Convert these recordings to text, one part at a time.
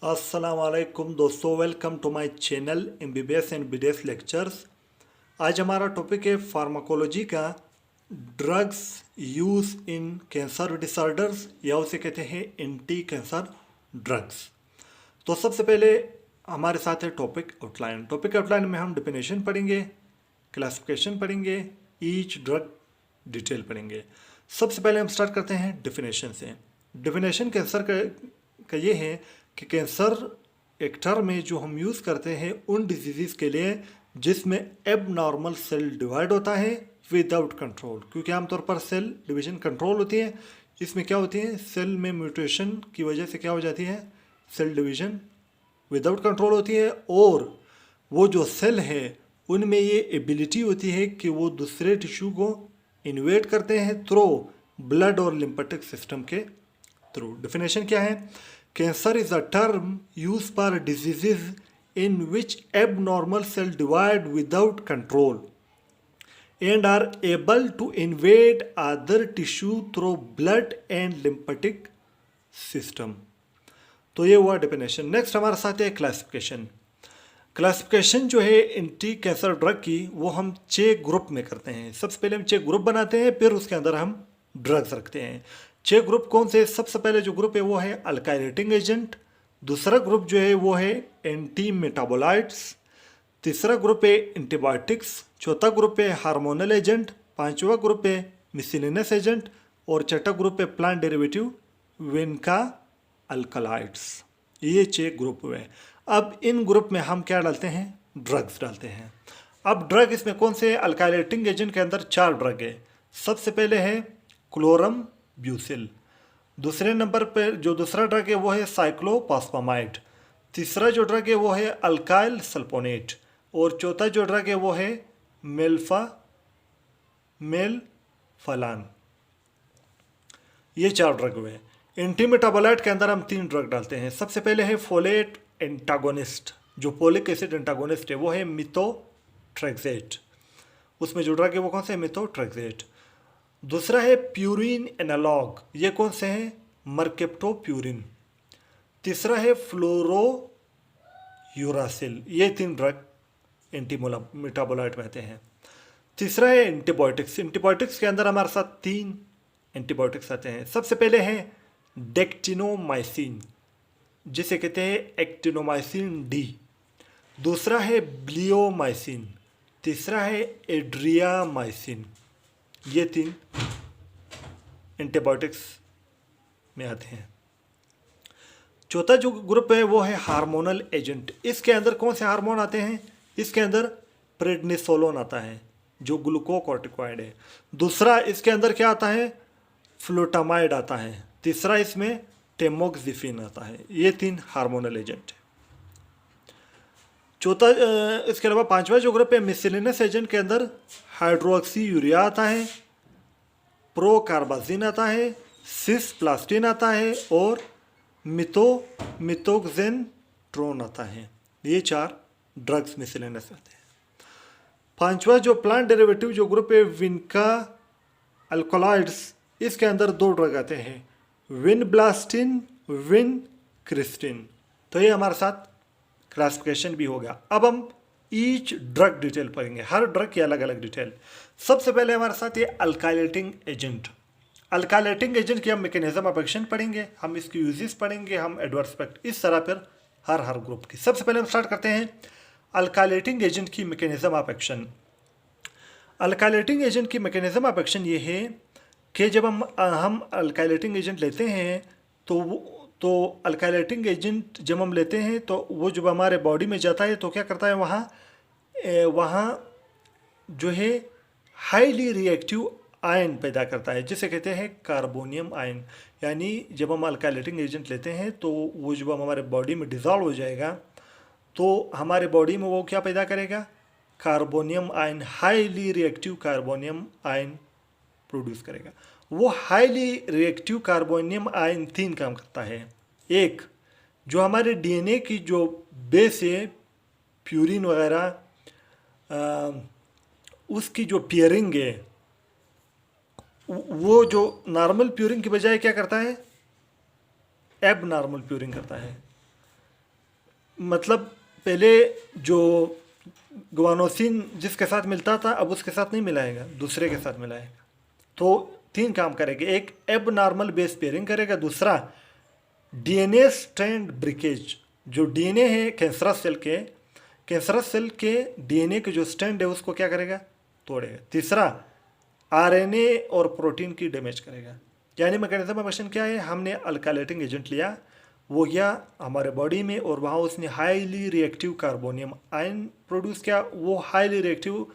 अस्सलाम वालेकुम दोस्तों, welcome to my channel MBBS and BDS lectures. आज हमारा टॉपिक है फार्माकोलॉजी का drugs use in cancer disorders या उसे कहते हैं एंटी कैंसर ड्रग्स। तो सबसे पहले हमारे साथ है टॉपिक आउटलाइन में हम डेफिनेशन पढ़ेंगे, क्लासिफिकेशन पढ़ेंगे, ईच ड्रग डिटेल पढ़ेंगे। सबसे पहले हम स्टार्ट करते हैं डेफिनेशन से। डेफिनेशन कैंसर का ये है कि कैंसर एक टर्म में जो हम यूज़ करते हैं उन डिजीज़ के लिए जिसमें एबनॉर्मल सेल डिवाइड होता है विदाउट कंट्रोल, क्योंकि आमतौर पर सेल डिवीजन कंट्रोल होती है। इसमें क्या होती है, सेल में म्यूटेशन की वजह से क्या हो जाती है, सेल डिवीजन विदाउट कंट्रोल होती है। और वो जो सेल है उनमें ये एबिलिटी होती है कि वो दूसरे टिश्यू को इन्वेड करते हैं थ्रू ब्लड और लिम्फेटिक सिस्टम के थ्रू। डेफिनेशन क्या है, cancer is a term use for diseases in which abnormal cell divide without control and are able to invade other tissue through blood and lymphatic system। तो ये हुआ definition. Next हमारे साथ है classification. Classification जो है एंटी कैंसर ड्रग की वो हम 6 ग्रुप में करते हैं। सबसे पहले हम 6 ग्रुप बनाते हैं, फिर उसके अंदर हम ड्रग्स रखते हैं। 6 ग्रुप कौन से? सबसे पहले जो ग्रुप है वो है अल्काइलेटिंग एजेंट, दूसरा ग्रुप जो है वो है एंटी मेटाबोलाइट्स, तीसरा ग्रुप है एंटीबायोटिक्स, चौथा ग्रुप है हार्मोनल एजेंट, पांचवा ग्रुप है मिसलिनियस एजेंट और छठा ग्रुप है प्लांट डेरिवेटिव विनका अल्कलाइड्स। ये 6 ग्रुप हुए। अब इन ग्रुप में हम क्या डालते हैं, ड्रग्स डालते हैं। अब ड्रग इसमें कौन से? अल्काइलेटिंग एजेंट के अंदर 4 ड्रग है। सबसे पहले है क्लोरम ब्यूसिल, दूसरे नंबर पर जो दूसरा ड्रग है वो है साइक्लोफॉस्फामाइड, तीसरा जो ड्रग है वो है अल्काइल सल्फोनेट और चौथा जो ड्रग है वो है मेलफलान। ये 4 ड्रग हुए। एंटी मेटाबोलाइट के अंदर हम 3 ड्रग डालते हैं। सबसे पहले है फोलेट एंटागोनिस्ट, जो फोलिक एसिड एंटागोनिस्ट है वो है मिथोट्रेक्सेट। उसमें जो ड्रग है वो कौन से है? मिथोट्रेक्सेट। दूसरा है प्यूरिन एनालॉग, ये कौन से हैं? मर्केप्टोप्यूरिन। तीसरा है फ्लोरोयूरासिल। ये 3 ड्रग एंटी मेटाबोलाइट में आते हैं। तीसरा है एंटीबायोटिक्स। एंटीबायोटिक्स के अंदर हमारे साथ 3 एंटीबायोटिक्स आते हैं। सबसे पहले है डेक्टिनोमाइसिन, जिसे कहते हैं एक्टिनोमाइसिन डी। दूसरा है ब्लियोमाइसिन, तीसरा है एड्रियामाइसिन। ये 3 एंटीबायोटिक्स में आते हैं। चौथा जो ग्रुप है वो है हार्मोनल एजेंट। इसके अंदर कौन से हार्मोन आते हैं? इसके अंदर प्रेडनिसोलोन आता है जो ग्लूकोकॉर्टिकॉइड है। दूसरा इसके अंदर क्या आता है? फ्लूटामाइड आता है। तीसरा इसमें टेमोक्सिफिन आता है। ये 3 हार्मोनल एजेंट है। चौथा इसके अलावा पांचवा जो ग्रुप है मिसलिनियस एजेंट के अंदर हाइड्रोक्सी यूरिया आता है, प्रोकार्बाजिन आता है, सिसप्लास्टिन आता है और मिथोक्सेंट्रोन आता है। ये 4 ड्रग्स मिसलिनियस आते हैं। पांचवा जो प्लांट डेरिवेटिव जो ग्रुप है विनका अल्कोलाइड्स, इसके अंदर 2 ड्रग आते हैं, विनब्लास्टिन, विनक्रिस्टिन। तो ये हमारे साथ क्लासिफिकेशन भी हो गया। अब हम ईच ड्रग डिटेल पढ़ेंगे, हर ड्रग की अलग अलग डिटेल। सबसे पहले हमारे साथ ये अल्काइलेटिंग एजेंट। अल्काइलेटिंग एजेंट की हम मैकेनिज्म ऑफ एक्शन पढ़ेंगे, हम इसकी यूजेस पढ़ेंगे, हम एडवर्स इफेक्ट, इस तरह पर हर ग्रुप की। सबसे पहले हम स्टार्ट करते हैं अल्काइलेटिंग एजेंट की mechanism of action. Alkylating agent की मैकेनिज्म ऑफ एक्शन ये है कि जब हम अल्काइलेटिंग एजेंट लेते हैं तो अल्काइलेटिंग एजेंट जब हम लेते हैं तो वो जब हमारे बॉडी में जाता है तो क्या करता है, वहाँ जो है हाईली रिएक्टिव आयन पैदा करता है, जिसे कहते हैं कार्बोनियम आयन। यानी जब हम अल्काइलेटिंग एजेंट लेते हैं तो वो जब हमारे बॉडी में डिज़ोल्व हो जाएगा तो हमारे बॉडी में वो क्या पैदा करेगा, carbonium ion, highly reactive carbonium ion produce करेगा। वो हाईली रिएक्टिव कार्बोनियम आयन 3 काम करता है। एक, जो हमारे डीएनए की जो बेस है, प्यूरिन वगैरह, उसकी जो पेयरिंग है वो जो नॉर्मल प्यूरिंग की बजाय क्या करता है, एब नॉर्मल प्यूरिंग करता है। मतलब पहले जो गुआनोसिन जिसके साथ मिलता था अब उसके साथ नहीं मिलाएगा, दूसरे के साथ मिलाएगा। तो 3 काम करेगा, एक एब नॉर्मल बेस पेयरिंग करेगा, दूसरा डीएनए स्ट्रैंड ब्रेकेज, जो डीएनए है कैंसरस सेल के डीएनए के जो स्ट्रैंड है उसको क्या करेगा, तोड़ेगा। तीसरा आरएनए और प्रोटीन की डैमेज करेगा। यानी मैकेनिज्म ऑफ एक्शन क्या है, हमने अल्काइलेटिंग एजेंट लिया, वो गया हमारे बॉडी में और वहाँ उसने highly reactive carbonium ion produce किया। वो हाईली रिएक्टिव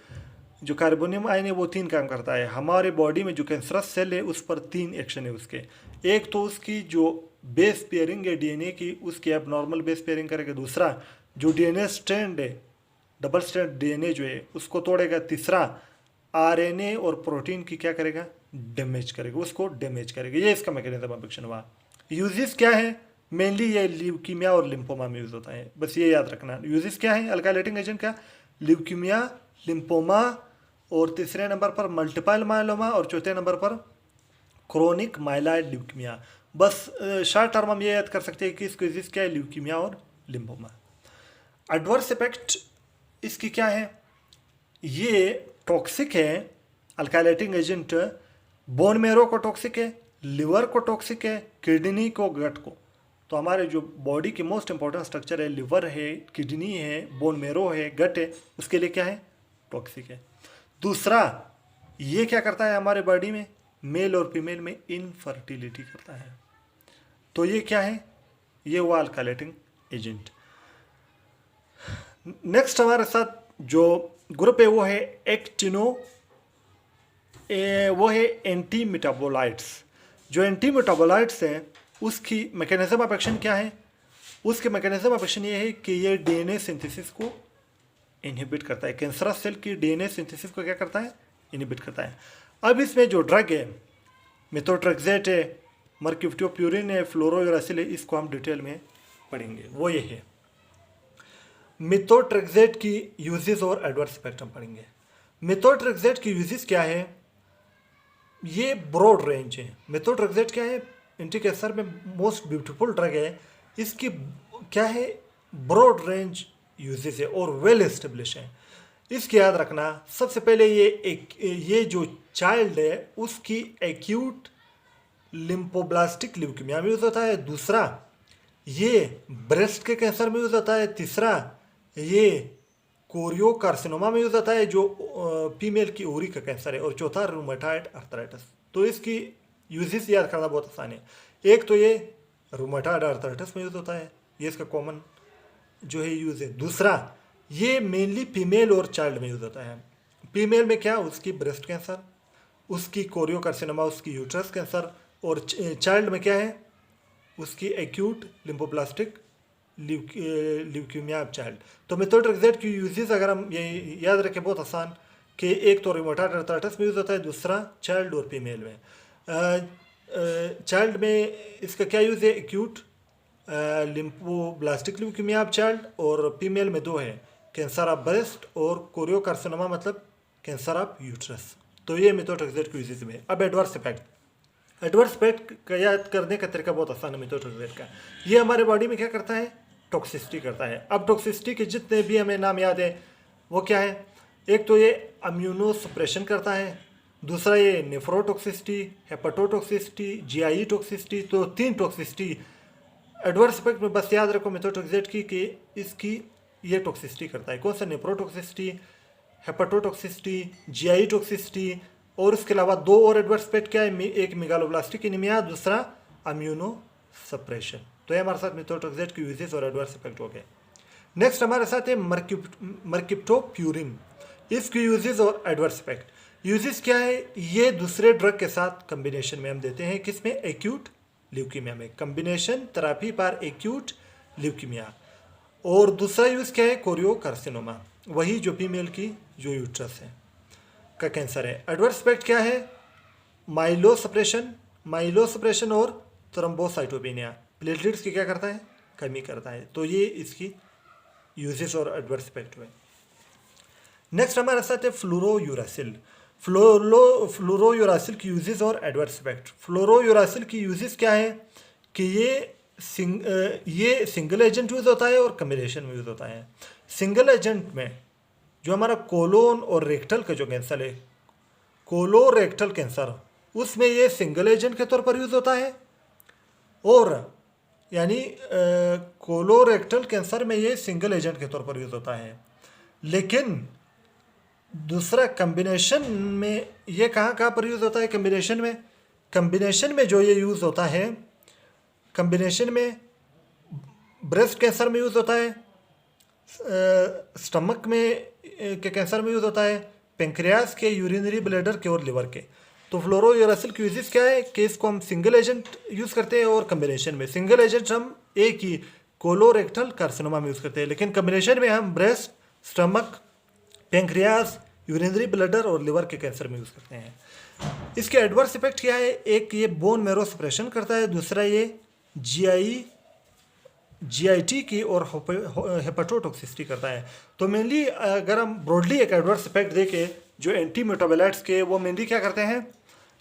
जो कार्बोनियम आयन है वो 3 काम करता है। हमारे बॉडी में जो कैंसरस सेल है उस पर 3 एक्शन है उसके। एक तो उसकी जो बेस पेयरिंग है डीएनए की, उसकी अब नॉर्मल बेस पेयरिंग करेगा। दूसरा जो डीएनए स्ट्रैंड है, डबल स्ट्रैंड डीएनए जो है उसको तोड़ेगा। तीसरा आरएनए और प्रोटीन की क्या करेगा, डैमेज करेगा, उसको डैमेज करेगा। ये इसका मैकेनिज्म ऑफ एक्शन हुआ। यूजेस क्या है, मेनली ये ल्यूकीमिया और लिम्फोमा में यूज होता है, बस ये याद रखना। यूजेस क्या है अल्काइलेटिंग एजेंट का, ल्यूकीमिया, लिम्फोमा, और तीसरे नंबर पर मल्टीपल मायलोमा, और चौथे नंबर पर क्रोनिक माइलॉइड ल्यूकीमिया। बस शॉर्ट टर्म हम ये याद कर सकते हैं कि इसको यूजेस क्या है, ल्यूकीमिया और लिम्फोमा। एडवर्स इफेक्ट इसकी क्या है, ये टॉक्सिक है अल्काइलेटिंग एजेंट, बोन मेरो को टॉक्सिक है, लिवर को टॉक्सिक है, किडनी को, गट को। तो हमारे जो बॉडी की मोस्ट इंपॉर्टेंट स्ट्रक्चर है, लिवर है, किडनी है, बोन मेरो है, गट है, उसके लिए क्या है, टॉक्सिक है। दूसरा ये क्या करता है हमारे बॉडी में, मेल और फीमेल में इनफर्टिलिटी करता है। तो ये क्या है, ये हुआ अल्काइलेटिंग एजेंट। नेक्स्ट हमारे साथ जो ग्रुप है वो है वो है एंटी मेटाबोलाइट्स। जो एंटी मेटाबोलाइट्स हैं उसकी मैकेनिज्म ऑफ एक्शन क्या है, उसके मैकेनिज्म ऑफ एक्शन ये है कि ये डीएनए सिंथेसिस को इनहिबिट करता है। कैंसरस सेल की डीएनए सिंथेसिस को क्या करता है, इनहिबिट करता है। अब इसमें जो ड्रग है, मेथोट्रेक्सेट है, मर्क्यूप्टोप्यूरिन है, फ्लोरोयुरासिल है, इसको हम डिटेल में पढ़ेंगे। वो ये है मेथोट्रेक्सेट की यूजेस और एडवर्स इफेक्ट हम पढ़ेंगे। मेथोट्रेक्सेट की यूजेस क्या है, ये ब्रॉड रेंज है। मेथोट्रेक्सेट क्या है, एंटी कैंसर में मोस्ट ब्यूटीफुल ड्रग है। इसकी क्या है, ब्रॉड रेंज यूजेस है और वेल एस्टेब्लिश है। इसकी याद रखना, सबसे पहले ये जो चाइल्ड है उसकी एक्यूट लिम्फोब्लास्टिक ल्यूकीमिया में यूज होता है। दूसरा ये ब्रेस्ट के कैंसर में यूज होता है। तीसरा ये कोरियोकार्सिनोमा में यूज होता है जो फीमेल की ओवरी का कैंसर है। और चौथा रूमेटॉइड आर्थराइटिस। तो इसकी यूजेस याद करना बहुत आसान है। एक तो ये रूमेटॉइड आर्थराइटिस में यूज होता है, ये इसका कॉमन जो है यूज है। दूसरा ये मेनली फीमेल और चाइल्ड में यूज होता है। फीमेल में क्या, उसकी ब्रेस्ट कैंसर, उसकी कोरियोकार्सिनोमा, उसकी यूट्रस कैंसर, और चाइल्ड में क्या है, उसकी एक्यूट लिम्फोब्लास्टिक ल्यूकीमिया चाइल्ड। तो मेथोट्रेक्सेट की यूजेस अगर हम ये याद रखें बहुत आसान, कि एक तो रूमेटॉइड आर्थराइटिस में यूज होता है, दूसरा चाइल्ड और फीमेल में। चाइल्ड में इसका क्या यूज़ है, acute lymphoblastic leukaemia of child, और फीमेल में 2 है, कैंसर ऑफ ब्रेस्ट और कोरियोकार्सिनोमा मतलब कैंसर ऑफ यूट्रस। तो ये मेथोट्रेक्सेट की यूजेस में। अब एडवर्स इफेक्ट, एडवर्स इफेक्ट का याद करने का तरीका बहुत आसान है मेथोट्रेक्सेट का। ये हमारे बॉडी में क्या करता है, टॉक्सिसिटी करता है। अब टॉक्सिसिटी के जितने भी हमें नाम याद है वो क्या है, एक तो ये इम्यूनो सप्रेशन करता है, दूसरा ये नेफ्रोटॉक्सिसिटी, हेपेटोटॉक्सिसिटी, जीआई टॉक्सिसिटी। तो 3 टॉक्सिसिटी एडवर्स इफेक्ट में बस याद रखो मेथोट्रेक्सेट की कि इसकी ये टॉक्सिसिटी करता है। कौन सा, नेफ्रोटॉक्सिसिटी, हेपेटोटॉक्सिसिटी, जीआई टॉक्सिसिटी। और उसके अलावा 2 और एडवर्स इफेक्ट क्या है, एक मेगालोब्लास्टिक एनीमिया, दूसरा इम्यूनो सप्रेशन। तो ये हमारे साथ मेथोट्रेक्सेट की यूजेस और एडवर्स इफेक्ट हो गए। नेक्स्ट हमारे साथ है मर्क्यूप्टोप्यूरिन, इसकी यूजेस और एडवर्स इफेक्ट। यूजेस क्या है, ये दूसरे ड्रग के साथ कम्बिनेशन में हम देते हैं, किसमें, एक्यूट ल्यूकीमिया में, combination therapy for acute leukaemia. और दूसरा यूज़ क्या है, कोरियोकार्सिनोमा, वही जो फीमेल की जो यूट्रस है का कैंसर है। एडवर्स इफेक्ट क्या है, माइलोसप्रेशन और थ्रोम्बोसाइटोपेनिया, प्लेटलेट्स की क्या करता है, कमी करता है। तो ये इसकी यूजेस और एडवर्स इफेक्ट हुए। नेक्स्ट हमारे साथ है फ्लोरोयुरासिल। फ्लोरोयुरासिल की यूजेस और एडवर्स इफेक्ट। फ्लोरोयुरासिल की यूजेस क्या है कि ये ये सिंगल एजेंट यूज़ होता है और कम्बिनेशन में यूज़ होता है। सिंगल एजेंट में जो हमारा कोलोन और रेक्टल का जो कैंसर है, कोलोरेक्टल कैंसर, उसमें ये सिंगल एजेंट के तौर पर यूज़ होता है। और यानी कोलोरेक्टल कैंसर में ये सिंगल एजेंट के तौर पर यूज़ होता है। लेकिन दूसरा कम्बिनेशन में ये कहाँ कहाँ पर यूज़ होता है? कम्बिनेशन में जो ये यूज़ होता है, कम्बिनेशन में ब्रेस्ट कैंसर में यूज़ होता है, स्टमक में के कैंसर में यूज़ होता है, पेंक्रियास के, यूरिनरी ब्लैडर के और लिवर के। तो फ्लोरोयूरासिल की यूजेस क्या है कि इसको हम सिंगल एजेंट यूज़ करते हैं और कम्बिनेशन में। सिंगल एजेंट हम एक ही कोलोरेक्टल कार्सिनोमा में यूज़ करते हैं, लेकिन कम्बिनेशन में हम breast, stomach, pancreas, urinary bladder और लिवर के कैंसर में यूज़ करते हैं। इसके एडवर्स इफेक्ट क्या है? एक ये बोन मैरो सप्रेशन करता है, दूसरा ये जीआईटी की और हेपेटोटॉक्सिसिटी करता है। तो मेनली अगर हम ब्रॉडली एक एडवर्स इफेक्ट देखें जो एंटी मेटाबोलाइट्स के, वो मेनली क्या करते हैं,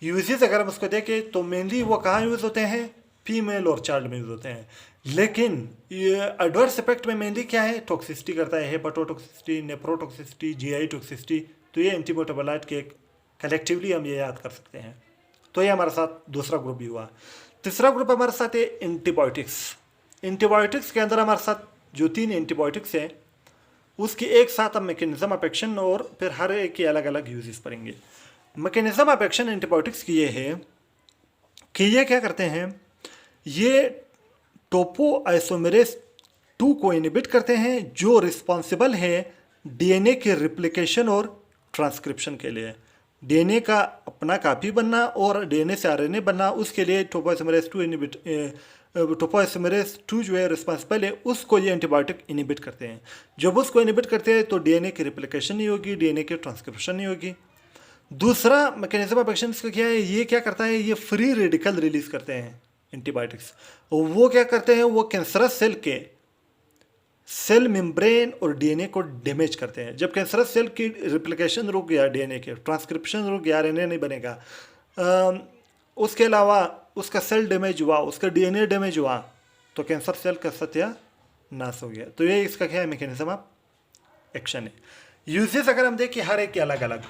यूजेस अगर हम उसको देखें तो मेनली वो कहाँ यूज़ होते हैं? फीमेल और चाइल्ड में यूज़ होते हैं। लेकिन ये एडवर्स इफेक्ट में मेनली क्या है? टॉक्सिसिटी करता है, हेपेटोटॉक्सिसिटी, नेफ्रोटॉक्सिसिटी, जीआई टॉक्सिसिटी। तो ये एंटी मेटाबोलाइट के कलेक्टिवली हम ये याद कर सकते हैं। तो ये हमारे साथ दूसरा ग्रुप भी हुआ। तीसरा ग्रुप हमारे साथ है एंटीबायोटिक्स। एंटीबायोटिक्स के अंदर हमारे साथ जो 3 एंटीबायोटिक्स हैं, उसकी एक साथ हम मैकेनिज्म ऑफ एक्शन और फिर हर एक के अलग अलग यूजेस पढ़ेंगे। मैकेनिज्म ऑफ एक्शन एंटीबायोटिक्स की ये है कि ये क्या करते हैं, ये टोपो आइसोमेरेस 2 को इनहिबिट करते हैं, जो रिस्पॉन्सिबल है डीएनए के रिप्लिकेशन और ट्रांसक्रिप्शन के लिए। डीएनए का अपना कापी बनना और डीएनए से आरएनए बनना, उसके लिए टोपोआइसोमेरेस 2 जो है रिस्पॉन्सिबल है, उसको ये एंटीबायोटिक इनहिबिट करते हैं। जब उसको इनहिबिट करते हैं तो डीएनए की रिप्लिकेशन नहीं होगी, डीएनए की ट्रांसक्रिप्शन नहीं होगी। दूसरा मैकेनिज्म ऑफ एक्शन का क्या है, ये क्या करता है, ये फ्री रेडिकल रिलीज करते हैं एंटीबायोटिक्स। वो क्या करते हैं, वो कैंसरस सेल के सेल मेम्ब्रेन और डीएनए को डैमेज करते हैं। जब कैंसरस सेल की रिप्लिकेशन रुक गया, डीएनए के ट्रांसक्रिप्शन रुक गया, आरएनए नहीं बनेगा, उसके अलावा उसका सेल डैमेज हुआ, उसका डीएनए डैमेज हुआ, तो कैंसर सेल का सत्यानाश हो गया। तो ये इसका क्या है, मैकेनिज्म ऑफ एक्शन है। यूजेस अगर हम देखें हर एक के अलग अलग,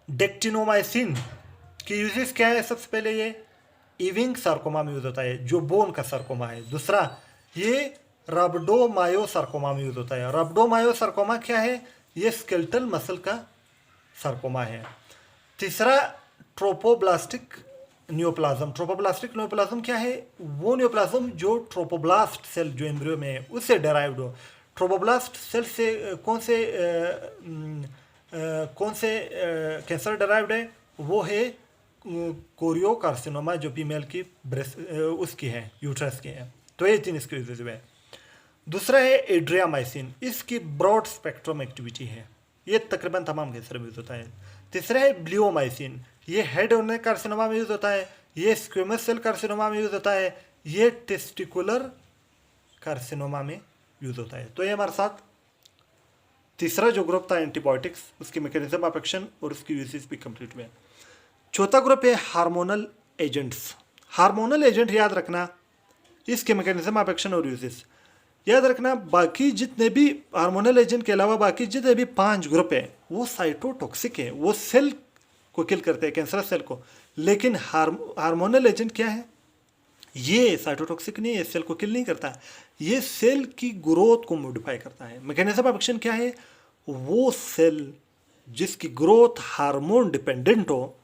डेक्टिनोमाइसिन की यूजेस क्या है? सबसे पहले ये इविंग सार्कोमा में यूज होता है, जो बोन का सार्कोमा है। दूसरा ये रब्डोमायोसार्कोमा में यूज होता है। रब्डोमायोसार्कोमा क्या है? ये स्केलेटल मसल का सार्कोमा है। तीसरा ट्रोपोब्लास्टिक न्यूप्लाज्म। ट्रोपोब्लास्टिक न्यूप्लाज्म क्या है? वो न्यूप्लाज्म जो ट्रोपोब्लास्ट सेल जो एम्ब्रियो में है उससे डेराइव्ड हो। ट्रोपोब्लास्ट सेल से कौन से कैंसर डेराइव्ड है? वो है कोरियोकार्सिनोमा, जो फीमेल की ब्रेस्ट उसकी है, यूट्रस की है। तो ये 3 इसके यूजेस है। दूसरा है एड्रियामाइसिन, इसकी ब्रॉड स्पेक्ट्रम एक्टिविटी है, ये तकरीबन तमाम कैंसर में यूज होता है। तीसरा है ब्लियोमाइसिन, ये हेड और नेक कार्सिनोमा में यूज होता है, ये स्क्वेमस सेल कार्सिनोमा में यूज होता है, ये टेस्टिकुलर कार्सिनोमा में यूज होता है। तो ये हमारे साथ तीसरा जो ग्रुप था एंटीबायोटिक्स, उसकी मैकेनिज्म ऑफ एक्शन और उसकी यूजेस भी कंप्लीट हुए। चौथा ग्रुप है हार्मोनल एजेंट्स। हार्मोनल एजेंट याद रखना, इसके मैकेनिज्म ऑफ एक्शन और यूजेस याद रखना। बाकी जितने भी हार्मोनल एजेंट के अलावा बाकी जितने भी 5 ग्रुप है वो साइटोटॉक्सिक है, वो सेल को किल करते हैं, कैंसरस सेल को। लेकिन हार्मोनल एजेंट क्या है? ये साइटोटॉक्सिक नहीं है, सेल को किल नहीं करता, ये सेल की ग्रोथ को मॉडिफाई करता है। मैकेनिज्म ऑफ एक्शन क्या है? वो सेल जिसकी ग्रोथ हार्मोन डिपेंडेंट हो,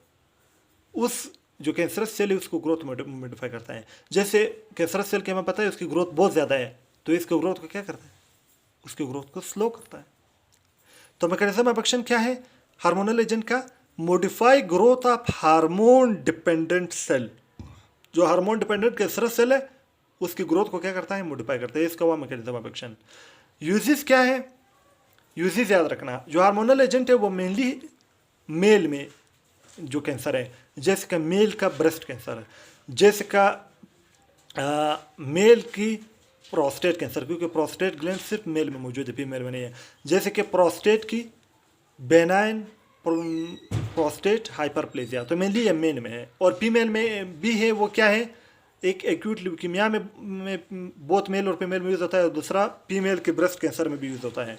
उस जो कैंसरस सेल है उसको ग्रोथ मॉडिफाई करता है। जैसे कैंसरस सेल के हमें पता है उसकी ग्रोथ बहुत ज़्यादा है, तो इसके ग्रोथ को क्या करता है? उसकी ग्रोथ को स्लो करता है। तो मैकेनिज्म ऑफ एक्शन क्या है हार्मोनल एजेंट का? Modify growth of hormone dependent cell. जो हार्मोन डिपेंडेंट कैंसरस सेल है उसकी ग्रोथ को क्या करता है? मॉडिफाई करता है। इसका हुआ मैकेनिज्म ऑफ एक्शन। यूजेस क्या है? यूजेस याद रखना, जो हार्मोनल एजेंट है वो मेनली मेल में जो कैंसर है, जैसे का मेल का ब्रेस्ट कैंसर है, जैसे का मेल की प्रोस्टेट कैंसर, क्योंकि प्रोस्टेट ग्लैंड सिर्फ मेल में मौजूद है, फीमेल में नहीं है। जैसे कि प्रोस्टेट की बेनाइन प्रोस्टेट हाइपरप्लेजिया, तो मेनली ये मेल में है। और फीमेल में भी है, वो क्या है? एक एक्यूट ल्यूकीमिया में बोथ मेल और फीमेल में यूज़ होता है, और दूसरा फीमेल के ब्रेस्ट कैंसर में भी यूज़ होता है।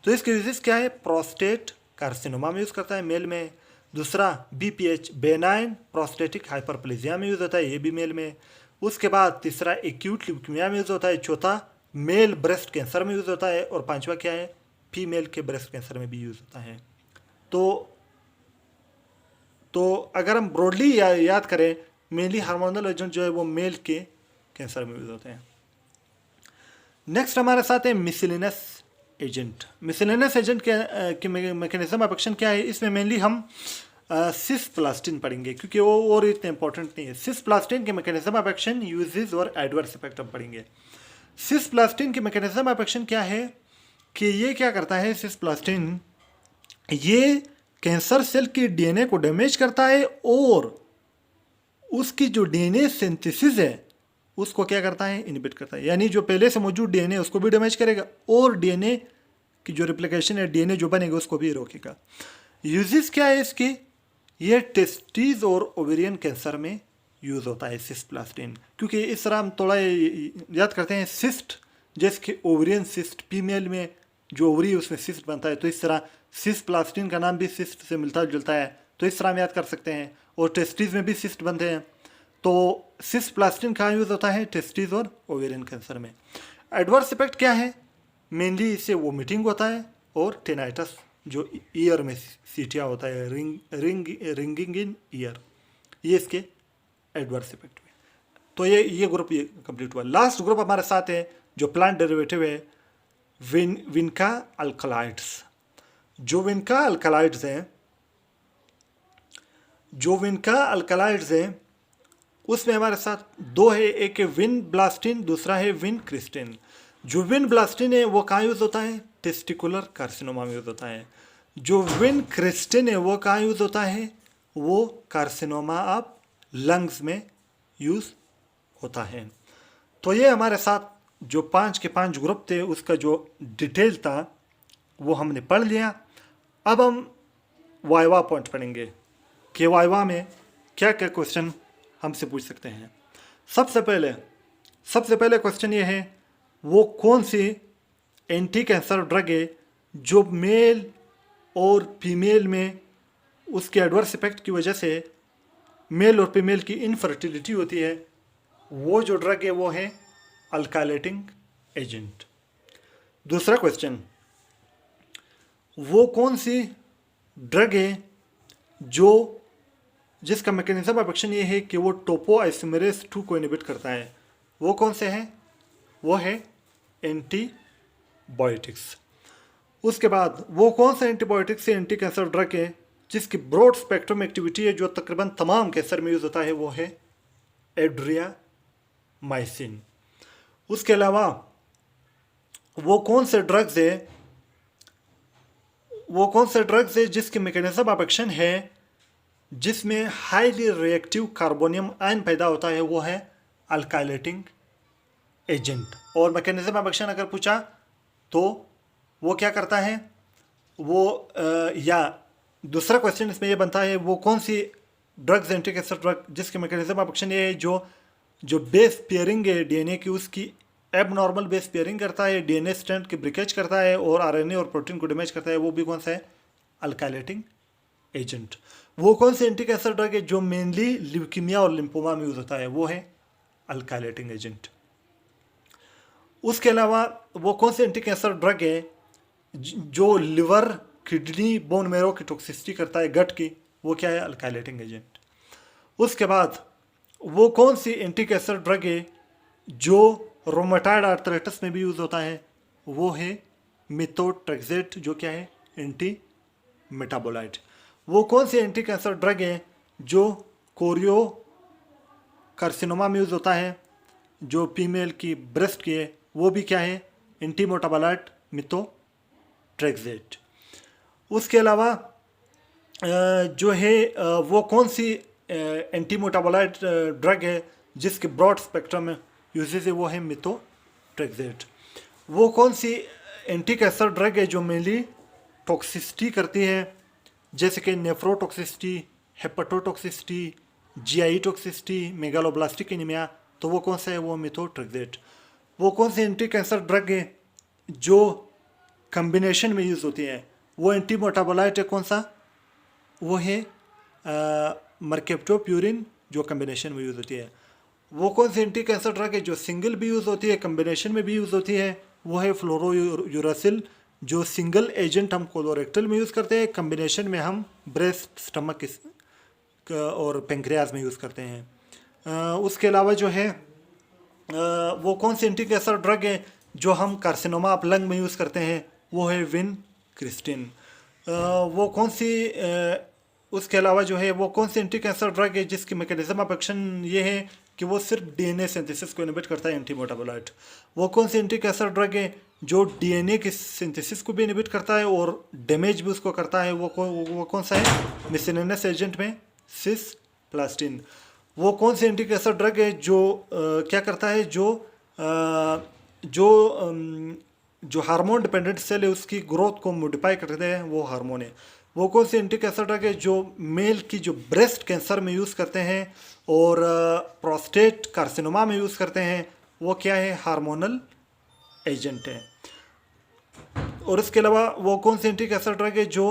तो इसके यूजेस क्या है, प्रोस्टेट कार्सिनोमा में यूज़ करता है मेल में, दूसरा BPH बेनाइन प्रोस्टेटिक हाइपरप्लेजिया में यूज़ होता है, ये भी मेल में। उसके बाद तीसरा एक्यूट ल्यूकीमिया में यूज़ होता है, चौथा मेल ब्रेस्ट कैंसर में यूज़ होता है, और पांचवा क्या है, फीमेल के ब्रेस्ट कैंसर में भी यूज़ होता है। तो अगर हम ब्रॉडली याद करें, मेनली हार्मोनल एजेंट जो है वो मेल के कैंसर में यूज़ होते हैं। नेक्स्ट हमारे साथ है मिसलिनस एजेंट। मिसलिनस एजेंट के मैकेनिज्म ऑफ एक्शन क्या है, इसमें मेनली हम सिस्प्लास्टिन पढ़ेंगे, क्योंकि वो और इतने इंपॉर्टेंट नहीं है। सिस्प्लास्टिन के मैकेनिज्म ऑफ एक्शन, यूजेस और एडवर्स इफेक्ट हम पढ़ेंगे। सिस्प्लास्टिन के मैकेनिज्म ऑफ एक्शन क्या है कि ये क्या करता है, सिस्प्लास्टिन ये कैंसर सेल की DNA को डैमेज करता है, और उसकी जो DNA सिंथेसिस है उसको क्या करता है, इनहिबिट करता है। यानी जो पहले से मौजूद DNA उसको भी डैमेज करेगा, और DNA की जो रिप्लिकेशन है, DNA जो बनेगा उसको भी रोकेगा। यूजेस क्या है इसके, ये टेस्टिस और ओवेरियन कैंसर में यूज़ होता है सिस्प्लास्टिन, क्योंकि इस तरह हम थोड़ा याद करते हैं, सिस्ट जैसे कि ओवेरियन सिस्ट, फीमेल में जो ओवरी है उसमें सिस्ट बनता है, तो इस तरह सिस्प्लास्टिन का नाम भी सिस्ट से मिलता जुलता है, तो इस तरह हम याद कर सकते हैं। और टेस्टिस में भी सिस्ट बनते हैं, तो सिस्प्लास्टिन कहाँ यूज़ होता है, टेस्टिस और ओवेरियन कैंसर में। एडवर्स इफेक्ट क्या है, मेनली इससे वोमिटिंग होता है, और टेनाइटस जो ईयर में सीटिया होता है, रिंगिंग इन ईयर, ये इसके एडवर्स इफेक्ट में। तो ये ग्रुप ये कंप्लीट हुआ। लास्ट ग्रुप हमारे साथ है जो प्लांट डेरिवेटिव है, विनका अल्कलाइड्स। जो विनका अल्कलाइड्स हैं उसमें हमारे साथ दो है, एक है विन ब्लास्टिन, दूसरा है विन क्रिस्टिन। जो विन ब्लास्टिन है वो कहाँ यूज़ होता है, टेस्टिकुलर कार्सिनोमा में यूज़ होता है। जो विन क्रिस्टिन है वो कहाँ यूज़ होता है, वो कार्सिनोमा ऑफ लंग्स में यूज़ होता है। तो ये हमारे साथ जो 5 के 5 ग्रुप थे उसका जो डिटेल था वो हमने पढ़ लिया। अब हम वाइवा पॉइंट पढ़ेंगे कि वाइवा में क्या क्या क्वेश्चन हमसे पूछ सकते हैं। सबसे पहले क्वेश्चन ये है, वो कौन सी एंटी कैंसर ड्रग है जो मेल और फीमेल में उसके एडवर्स इफेक्ट की वजह से मेल और फीमेल की इनफर्टिलिटी होती है। वो जो ड्रग है वो है अल्काइलेटिंग एजेंट। दूसरा क्वेश्चन, वो कौन सी ड्रग है जिसका मैकेनिज्म ऑफ एक्शन ये है कि वो टोपोआइसोमेरेज 2 को इनहिबिट करता है। वो कौन से है, वो है एंटीबायोटिक्स। उसके बाद वो कौन सा एंटीबायोटिक्स से एंटी कैंसर ड्रग है जिसकी ब्रॉड स्पेक्ट्रम एक्टिविटी है जो तकरीबन तमाम कैंसर में यूज़ होता है, वो है एड्रियामाइसिन। उसके अलावा वो कौन से ड्रग्स है जिसके मैकेनिज्म ऑफ एक्शन है जिसमें हाईली रिएक्टिव कार्बोनियम आयन पैदा होता है, वो है अल्काइलेटिंग एजेंट। और मैकेनिज्म ऑफ एक्शन अगर पूछा तो वो क्या करता है, या दूसरा क्वेश्चन इसमें ये बनता है, वो कौन सी ड्रग्स एंटी कैंसर ड्रग जिसके मैकेनिज्म ऑफ एक्शन ये है जो बेस पेयरिंग है DNA की, उसकी एबनॉर्मल बेस पेयरिंग करता है, DNA स्ट्रैंड की ब्रेकेज करता है और RNA और प्रोटीन को डैमेज करता है, वो भी कौन सा है, अल्काइलेटिंग एजेंट। वो कौन सी एंटी कैंसर ड्रग है जो मेनली ल्यूकीमिया और लिम्फोमा में यूज होता है, वो है अल्काइलेटिंग एजेंट। उसके अलावा वो कौन सी एंटी कैंसर ड्रग है जो लिवर, किडनी, बोन मैरो की टॉक्सिसिटी करता है, गट की, वो क्या है, अल्काइलेटिंग एजेंट। उसके बाद वो कौन सी एंटी कैंसर ड्रग है जो रोमेटॉइड आर्थराइटिस में भी यूज़ होता है, वो है मेथोट्रेक्सेट, जो क्या है, एंटी मेटाबोलाइट। वो कौन सी एंटी कैंसर ड्रग है जो कोरियो कार्सिनोमा में यूज़ होता है, जो फीमेल की ब्रेस्ट की है, वो भी क्या है, एंटी मेटाबोलाइट मेथोट्रेक्सेट। उसके अलावा जो है वो कौन सी एंटी मेटाबोलाइट ड्रग है जिसके ब्रॉड स्पेक्ट्रम में यूजेज है, वो है मेथोट्रेक्सेट। वो कौन सी एंटी कैंसर ड्रग है जो मेनली टॉक्सिसिटी करती है, जैसे कि nephrotoxicity, hepatotoxicity, GI toxicity, megaloblastic anaemia, तो वो कौन सा है? वो मेथोट्रेक्सेट। वो कौन सी एंटी कैंसर ड्रग है जो कम्बिनेशन में यूज़ होती है? वो एंटी मेटाबोलाइट है कौन सा? वो है मर्केप्टोप्यूरिन, जो कम्बिनेशन में यूज़ होती है। वो कौन सी एंटी कैंसर ड्रग है जो सिंगल भी यूज़ होती है, कम्बिनेशन में भी यूज़ होती है? वो है फ्लोरोयूरासिल, जो सिंगल एजेंट हम कोलोरेक्टल में यूज़ करते हैं, कम्बिनेशन में हम ब्रेस्ट, स्टमक और पेंक्रियाज में यूज़ करते हैं। उसके अलावा जो है वो कौन सी एंटी कैंसर ड्रग है जो हम कार्सिनोमा ऑफ लंग में यूज़ करते हैं? वो है विनक्रिस्टिन। वो कौन सी उसके अलावा जो है वो कौन सी एंटी कैंसर ड्रग है जिसकी मैकेनिज्म ऑफ एक्शन ये है कि वो सिर्फ डीएनए सिंथेसिस को इनहिबिट करता है, एंटी मेटाबोलाइट। वो कौन सी एंटी कैंसर ड्रग है जो डीएनए की सिंथेसिस को भी इनहिबिट करता है और डैमेज भी उसको करता है? वो कौन सा है? मिसलेनियस एजेंट में सिसप्लास्टिन। वो कौन सी एंटी कैंसर ड्रग है जो क्या करता है? जो हार्मोन डिपेंडेंट सेल है उसकी ग्रोथ को मॉडिफाई करते हैं, वो हार्मोन है। वो कौन सी एंटी कैंसर ड्रग है जो मेल की जो ब्रेस्ट कैंसर में यूज़ करते हैं और प्रोस्टेट कार्सिनोमा में यूज़ करते हैं? वो क्या है? हार्मोनल एजेंट है। और इसके अलावा वो कौन सी एंटी कैंसर ड्रग है जो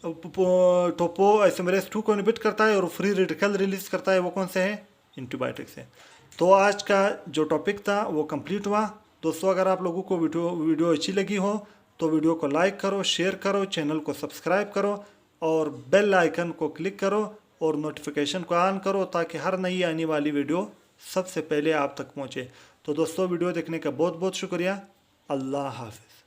टोपो आइसोमेरेज 2 को इनहिबिट करता है और फ्री रेडिकल रिलीज करता है? वो कौन से है? एंटीबायोटिक्स है। तो आज का जो टॉपिक था वो कंप्लीट हुआ। दोस्तों, अगर आप लोगों को वीडियो अच्छी लगी हो तो वीडियो को लाइक करो, शेयर करो, चैनल को सब्सक्राइब करो और बेल आइकन को क्लिक करो और नोटिफिकेशन को ऑन करो ताकि हर नई आने वाली वीडियो सबसे पहले आप तक पहुँचे। तो दोस्तों, वीडियो देखने का बहुत बहुत शुक्रिया। अल्लाह हाफिज़।